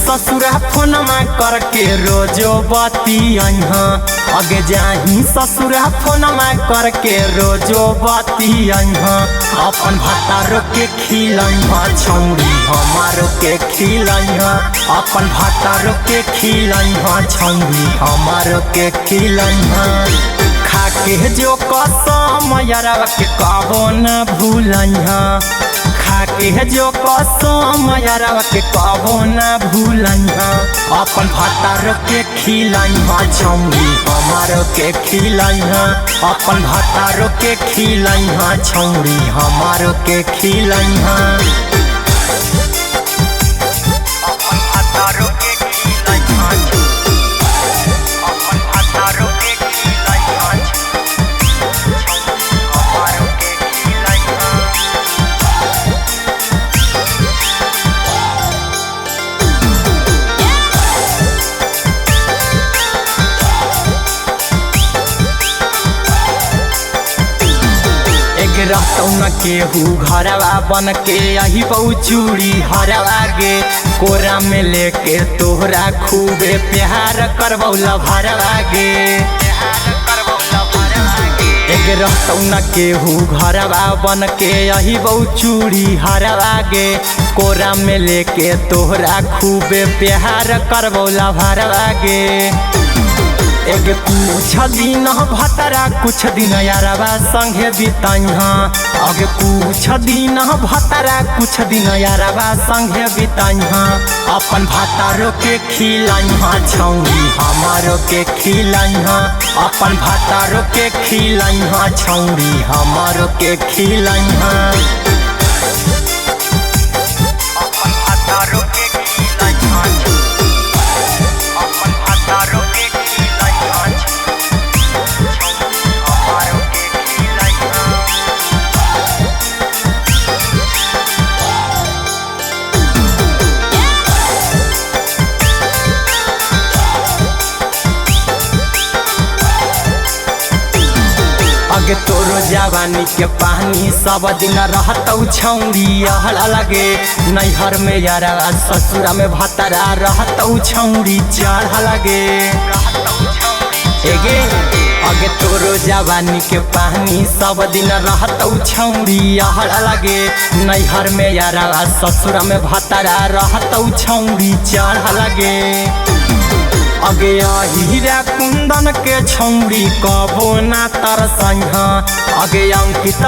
ससुरा फोनमा करके रोजो बतियाइहा आगे जाही ससुरा फोनमा करके रोजो बतियाइहा अपन भातारो के खिलाइहा छौरी हमारो के खिलाइहा अपन भातारो के खिलाइहा छौरी हमारो के खिलाइहा खाके जो कसम यारवा के कबो न भूलइहा खाके जो कसम यारवा के कबो न भूलइहा अपन भातारो के खिलाइहा छौरी हमारो के खिलाइहा अपन भातारो के खिलाइहा छौरी हमारो के खिलाइहा अपन भातारो के खिलाइहा अपन भातारो के खिलाइहा हमारो के खिलाइहा रहतौ न केहू घरवा बन के यही बहु चूड़ी हरवा गे कोरा में लेके तोहरा खूबे प्यार करबौला भरवा गे एक रहतौ न केहू घरवा बन के यही बहु चूड़ी हरवा गे कोरा में लेके तोहरा खूबे प्यार करबौला भरवा गे एक कुछ दिन भतरा कुछ दिन यारवा संगे बिताइहा आगे कुछ दिन भतरा कुछ दिन यारवा संगे बिताइहा अपन भातारो के खिलाइहा छौरी हमारो के खिलाइहा अपन भातारो के खिलाइहा छौरी हमारो के खिलाइहा अपन भातारो के खिलाइहा अपन भातारो के आगे तोरो जवानी के पानी सब दिन रहतौ छौरी हला लगे नैहर में यारा ससुरा में भतरा रहतौ छौरी चढ़ लगे एगे आगे तोरो जवानी के पानी सब दिन रहतौ छौरी हला लगे नैहर में यारा ससुरा में भतरा रहतौ छौरी चढ़ लगे आगे हीरा कुंदन के छौरी कबो ना तरसइहा आगे अंकित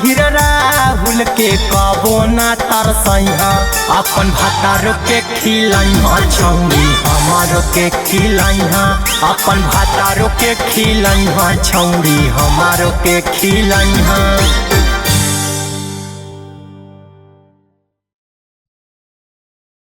हीरा राहुल के कबो ना तरसइहा अपन भातारो के खिलाइहा छौरी हमारो के खिलाइहा अपन भातारो के खिलाइहा छौरी हमारो के खिलाइहा।